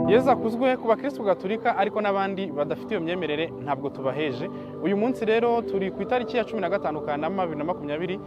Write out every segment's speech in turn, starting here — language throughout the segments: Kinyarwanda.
Yesu akuzwe ku bakristo gatolika ariko n'abandi badafite iyo myemerere ntabwo tubaheje. Uyu munsi rero turi ku itariki ya 15 Kanama 2026,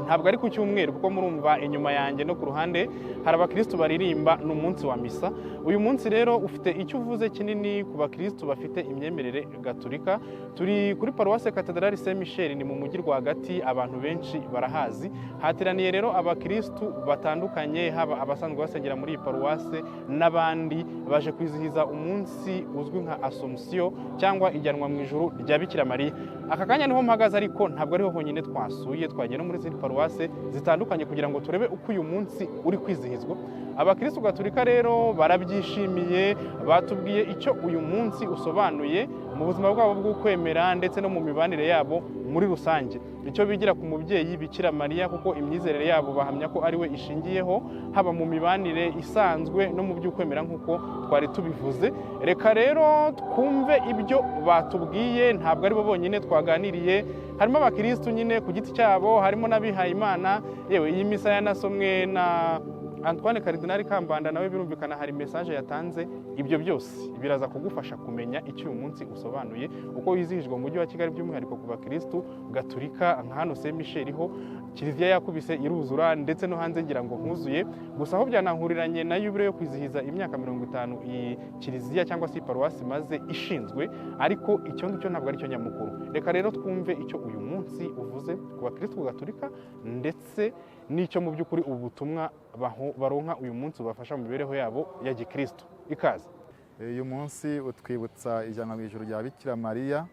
ntabwo ari ku cyumweru kuko murumva inyuma yanjye no ku ruhande hari abakristo baririmba n'umunsi wa misa. Uyu munsi rero ufite icyo uvuze kinini ku bakristo bafite imyemerere gatolika. Turi kuri Paroisse Cathedrale Saint Michel, ni mu mujyi rwagati, abantu benshi barahazi. Hateraniye rero abakristo batandukanye, haba abasanzwe basengera muri iyi paroisse n'abandi baje kwizihiza umunsi uzwi nka Assomption cyangwa ijyanwa mu ijuru rya Bikira Mariya. Aka kanya niho mpagaze ariko ntabwo ariho honyine twasuye, twagiye no muri zindi paroisse zitandukanye kugira ngo turebe uko uyu munsi uri kwizihizwa. Abakristo gatolika rero barabyishimiye, batubwiye icyo uyu munsi usobanuye mu buzima bwabo bw'ukwemera ndetse no mu mibanire yabo muri rusange. Icyo bigira ku mubyeyi Bikira Mariya kuko imyizerere yabo bahamya ko ari we ishingiyeho, haba mu mibanire isanzwe no mu by'ukwemera nk'uko twari tubivuze. Reka rero twumve ibyo batubwiye, ntabwo ari bo bonyine twaganiriye, harimo abakristo nyine ku giti cyabo, harimo n'abihaye Imana. Yewe iyi misa yanasomwe na Antoine Cardinal Kambanda, nawe birumvikana hari message yatanze. Ibyo byose biraza kugufasha kumenya icyo uyu munsi usobanuye, uko wizihijwe mu mujyi wa Kigali by'umwihariko ku bakristo gatolika. Nka hano Saint Michel ho kiliziya yakubise iruzura, ndetse no hanze ngira ngo nkuzuye. Gusa aho byanahuriranye na yubile yo kwizihiza imyaka 50 iyi kiliziya cyangwa se paroisse maze ishinzwe, ariko icyo ngicyo ntabwo ari cyo nyamukuru. Reka rero twumve icyo uyu munsi uvuze ku bakristo gatolika ndetse n'icyo mu by'ukuri ubutumwa baronka uyu munsi ubafasha mu mibereho yabo ya gikristo. Ikaze. Uyu munsi utwibutsa ijana mu ijuru rya Bikira Mariya,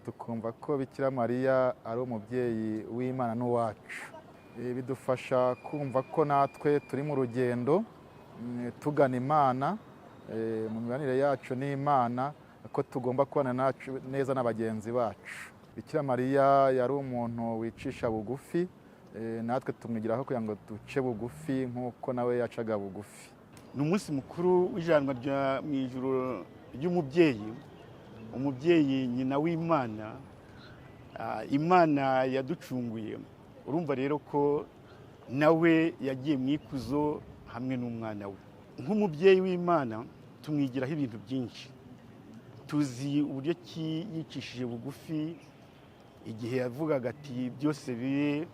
tukumva ko Bikira Mariya ari umubyeyi w'Imana n'uwacu. Bidufasha kumva ko natwe turi mu rugendo tugana Imana, mu mibanire yacu n'Imana, ko tugomba kubana neza na bagenzi bacu. Bikira Mariya yari umuntu wicisha bugufi, natwe tumwigiraho kugira ngo duce bugufi nk'uko nawe yacaga bugufi. Ni umunsi mukuru w'ijanwa mu ijuru ry'umubyeyi, umubyeyi nyina w'Imana, Imana yaducunguye. Urumva rero ko nawe yagiye mu ikuzo hamwe n'umwana we. Nk'umubyeyi w'Imana tumwigiraho ibintu byinshi. Tuzi uburyo ki yicishije bugufi igihe yavugaga ati byose bibe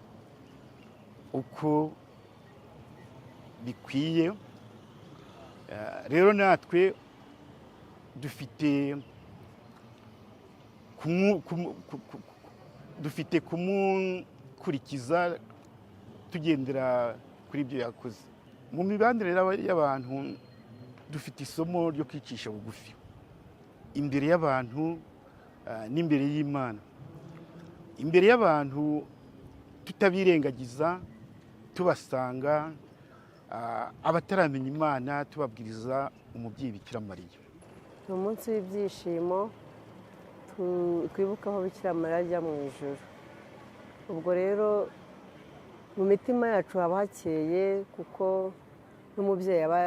uko bikwiye. Rero natwe dufite kumukurikiza tugendera kuri ibyo yakoze. Mu mibanire y'abantu dufite isomo ryo kwicisha bugufi imbere y'abantu n'imbere y'Imana. Imbere y'abantu tutabirengagiza, tubasanga abataramenya Imana, tubabwiriza umubyeyi Bikira Mariya. Ni umunsi w'ibyishimo twibukaho Bikira Mariya ajya mu ijuru. Ubwo rero mu mitima yacu haba hakeye kuko n'umubyeyi aba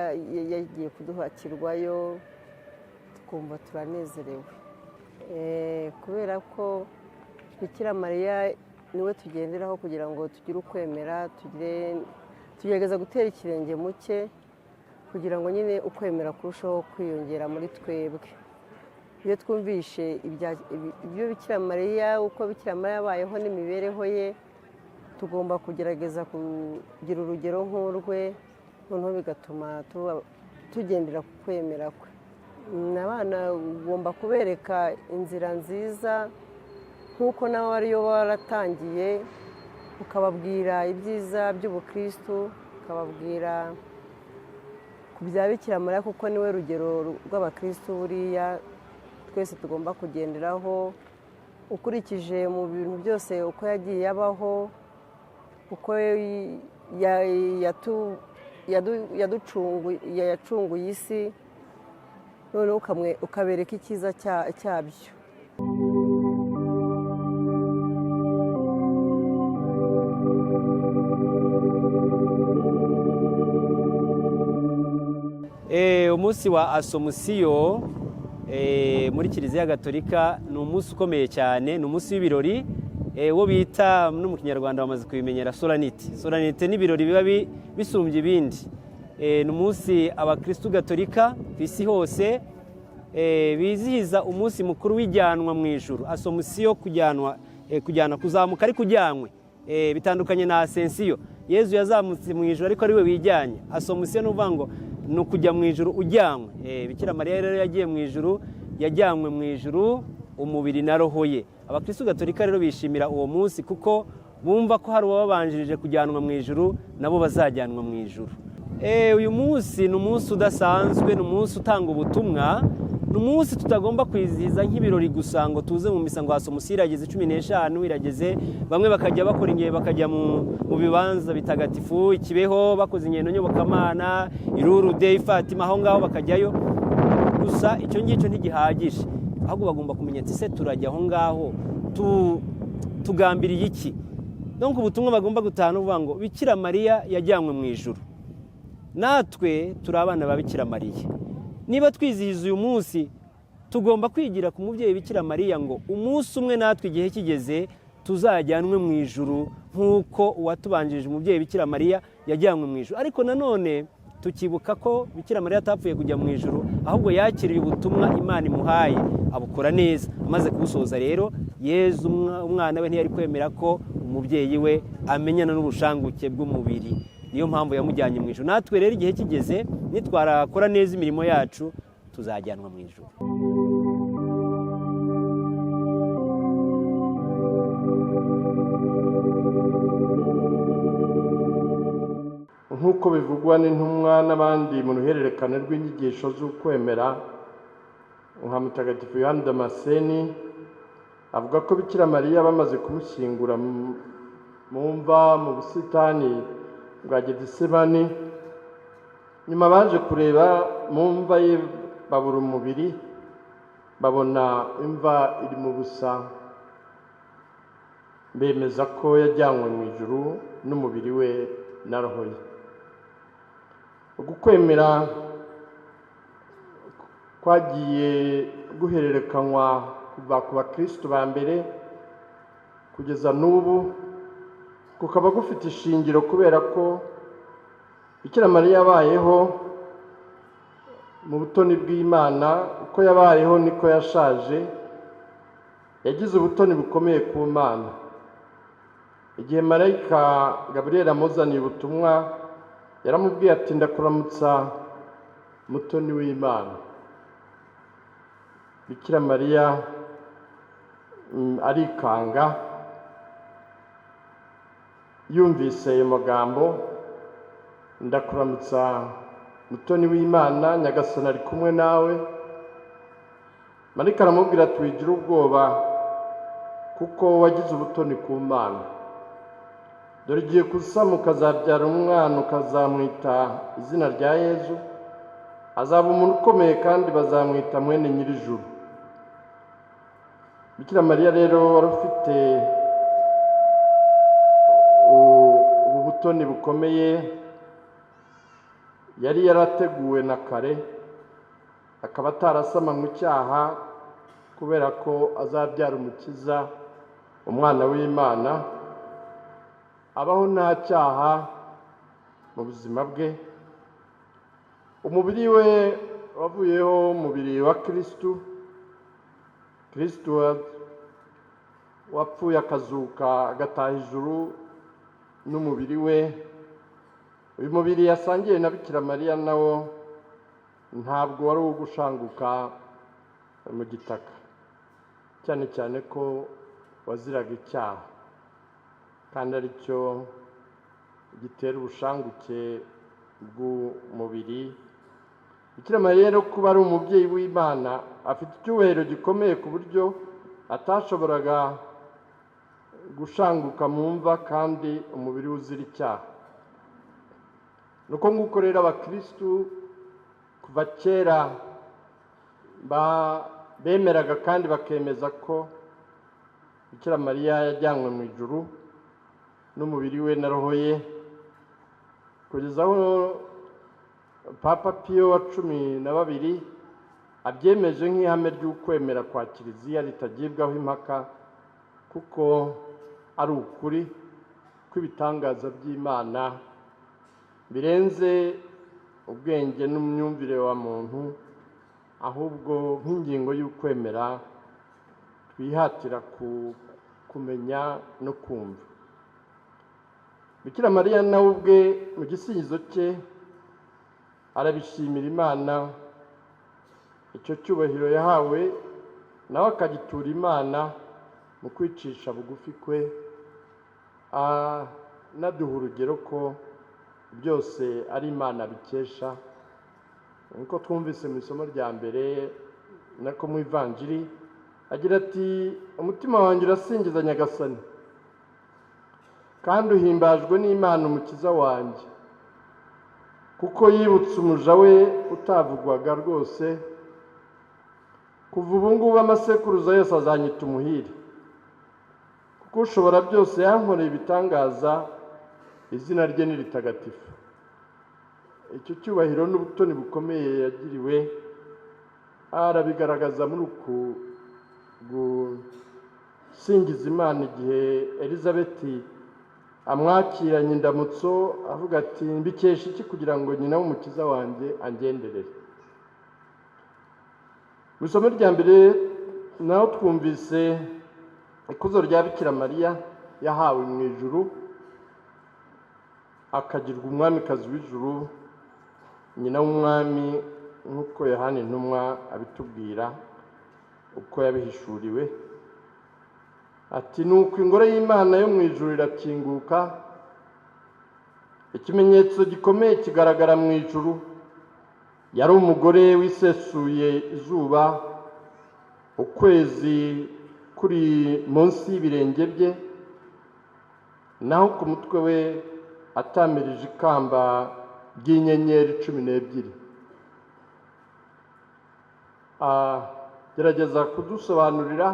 yagiye kuduhakirwayo, tukumva turanezerewe. Kubera ko Bikira Mariya niwe tugenderaho kugira ngo tugire ukwemera, tugerageza gutera ikirenge mu cye kugira ngo nyine ukwemera kurushaho kwiyongera muri twebwe. Iyo twumvishe ibyo Bikira Mariya, uko Bikira Mariya yabayeho n'imibereho ye, tugomba kugerageza kugira urugero nk'urwe, noneho bigatuma tugendera ku kwemera kwe. Abana ugomba kubereka inzira nziza nk'uko nawe ariyo waratangiye, ukababwira ibyiza by'ubukristo, ukababwira ku bya Bikira Mariya kuko niwe rugero rw'abakristo buriya twese tugomba kugenderaho, ukurikije mu bintu byose uko yagiye abaho, uko yacunguye isi, noneho ukabereka icyiza cyabyo. umunsi wa asomusiyo muri kiliziya gatolika ni umunsi ukomeye cyane, ni umunsi w'ibirori wo bita no mu kinyarwanda bamaze kubimenyera solanite. Solanite ni ibirori biba bisumbye ibindi. Ni umunsi abakristu gatolika ku isi hose bizihiza umunsi mukuru w'ijyanwa mu ijuru. Asomusiyo kujyana kuzamuka ari kujyanwe, bitandukanye na asensiyo. Yezu yazamutse mu ijuru ariko ari we wijyanye. Asomusiyo ni uvuga ngo ni ukujya mu ijuru ujyanwe. Bikira Mariya rero yagiye mu ijuru, yajyanwe mu ijuru umubiri na roho ye. Abakristu gatolika rero bishimira uwo munsi kuko bumva ko hari uwabanjirije kujyanwa mu ijuru, nabo bazajyanwa mu ijuru. Uyu munsi ni umunsi udasanzwe, ni umunsi utanga ubutumwa, ni umunsi tutagomba kwizihiza nk'ibirori gusa ngo tuze mu misa ngo asomusiyo irageze 15 irageze, bamwe bakajya bakora ingendo bakajya mu bibanza bitagatifu, Kibeho bakoze ingendo nyobokamana, Irurude, Fatima, aho ngaho bakajyayo. Gusa icyo ngicyo ntigihagije, ahubwo bagomba kumenya ati se turajya aho ngaho tugambiriye iki? Donc ubutumwa bagomba gutahana uvuga ngo Bikira Mariya yajyanwe mu ijuru, natwe turi abana ba Bikira Mariya. Niba twizihiza uyu munsi tugomba kwigira ku mubyeyi Bikira Mariya ngo umunsi umwe natwe igihe kigeze tuzajyanwe mu ijuru nk'uko uwatubanjirije umubyeyi Bikira Mariya yajyanwe mu ijuru. Ariko nanone tukibuka ko Bikira Mariya atapfuye kujya mu ijuru, ahubwo yakiriye ubutumwa Imana imuhaye abukora neza. Amaze kubusoza rero, Yezu umwana we ntiyari kwemera ko umubyeyi we amenyana n'ubushanguke bw'umubiri, niyo mpamvu yamujyanye mu ijuru. Natwe rero igihe kigeze nitwarakora neza imirimo yacu tuzajyanwa mu ijuru. nk'uko bivugwa n'intumwa n'abandi mu ruhererekane rw'inyigisho z'ukwemera nka Mutagatifu Yohani Damascene avuga ko Bikira Mariya bamaze kumushyingura mu mva mu busitani bwa Gedisemani, nyuma baje kureba mu mva ye babura umubiri, babona imva iri mu busa, bemeza ko yajyanywe mu ijuru n'umubiri we na roho ye. Ugukwemera kwagiye guhererekanywa kuva ku bakristu ba mbere kugeza n'ubu, kukaba gufite ishingiro kubera ko Bikira Mariya yabayeho mu butoni bw'Imana. Uko yabayeho niko yashaje, yagize ubutoni bukomeye ku Mana. Igihe marayika Gaburiyeli amuzaniye ubutumwa, yaramubwiye ati ndakuramutsa mutoni w'Imana. Bikira Mariya arikanga yumvise ayo magambo, ndakuramutsa mutoni w'Imana, Nyagasani ari kumwe nawe. Marayika aramubwira ati wigira ubwoba kuko wagize ubutoni ku Mana. Dore ugiye gusama ukazabyara umwana, ukazamwita izina rya Yezu. Azaba umuntu ukomeye kandi bazamwita mwene Nyirijuru. Bikira Mariya rero wari ufite ubu butoni bukomeye, yari yarateguwe na kare, akaba atarasamanywe icyaha kubera ko azabyara umukiza, umwana w'Imana, abaho nta cyaha mu buzima bwe. Umubiri we wavuyeho umubiri wa Kristu wapfuye akazuka agataha ijuru n'umubiri we. Uyu mubiri yasangiye na Bikira Mariya nawo ntabwo wari uwo gushanguka mu gitaka, cyane cyane ko waziraga icyaha kandi ari cyo gitera ubushanguke bw'umubiri. Bikira Mariya rero kuba ari umubyeyi w'Imana afite icyubahiro gikomeye ku buryo atashoboraga gushanguka mu mva kandi umubiri uzira icyaha. Nuko nguko rero abakristu kuva kera bemeraga kandi bakemeza ko Bikira Mariya yajyanywe mu ijuru n'umubiri we na roho ye, kugeza aho papa piyo wa 12 abyemeje nk'ihame ry'ukwemera kwa kiliziya ritagibwaho impaka, kuko ari ukuri kw'ibitangaza by'Imana birenze ubwenge n'imyumvire wa muntu, ahubwo nk'ingingo y'ukwemera twihatira kumenya no kumva. Bikira Mariya nawe ubwe mu gisingizo cye arabishimira Imana icyo cyubahiro yahawe, nawe akagitura Imana mu kwicisha bugufi kwe, anaduha urugero ko byose ari Imana bikesha. Nkuko twumvise mu isomo rya mbere nako mu Ivanjiri, agira ati umutima wanjye urasingiza Nyagasani, kandi uhimbajwe n'Imana umukiza wanjye, kuko yibutse umuja we utavugwaga rwose. Kuva ubu ngubu amasekuruza yose azanyita umuhire, kuko ushobora byose yankoreye ibitangaza, izina rye ni ritagatifu. Icyo cyubahiro n'ubutoni bukomeye yagiriwe arabigaragaza muri uku gusingiza Imana igihe Elizabeti amwakiranye indamutso avuga ati mbikesha iki kugira ngo nyina w'umukiza wanjye angenderere. Mu isomo rya mbere naho twumvise ikuzo rya Bikira Mariya yahawe mu ijuru, akagirwa umwamikazi w'ijuru, nyina w'umwami, nk'uko Yohana intumwa abitubwira uko yabihishuriwe. Ati nuko ingoro y'Imana yo mu ijuru irakinguka, ikimenyetso gikomeye kigaragara mu ijuru. Yari umugore wisesuye izuba, ukwezi kuri munsi y'ibirenge bye, naho ku mutwe we atamirije ikamba ry'inyenyeri 12. Gerageza kudusobanurira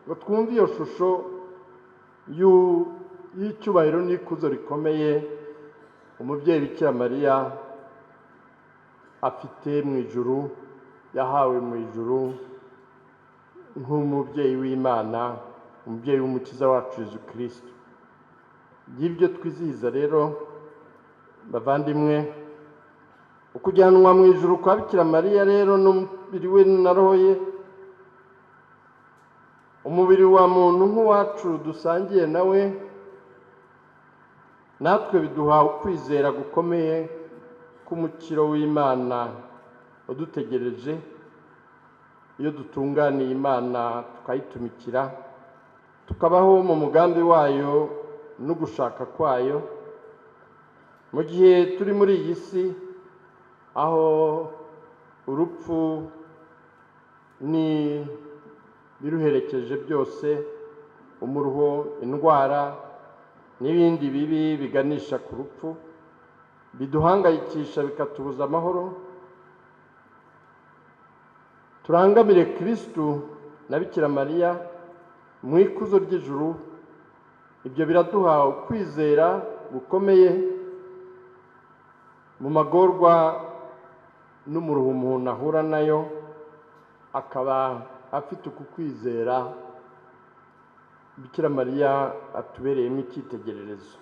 ngo twumve iyo shusho y'icyubahiro n'ikuzo rikomeye umubyeyi Bikira Mariya afite mu ijuru, yahawe mu ijuru nk'umubyeyi w'Imana, umubyeyi w'umukiza wacu Yezu Kristo. Y'ibyo twizihiza rero bavandimwe, ukujyanwa mu ijuru kwa Bikira Mariya rero n'umubiri we na roho ye, umubiri wa muntu nk'uwacu dusangiye nawe, natwe biduha ukwizera gukomeye k'umukiro w'Imana udutegereje iyo dutunganiye Imana tukayitumikira, tukabaho mu mugambi wayo no gushaka kwayo. Mu gihe turi muri iyi si aho urupfu ni biruherekeje byose, umuruho, indwara n'ibindi bibi biganisha ku rupfu, biduhangayikisha bikatubuza amahoro, turangamire Kristu na Bikira Mariya mu ikuzo ry'ijuru. Ibyo biraduha ukwizera gukomeye mu magorwa n'umuruho umuntu ahura nayo, akaba afite uku kwizera Bikira Mariya atubereyemo icyitegererezo.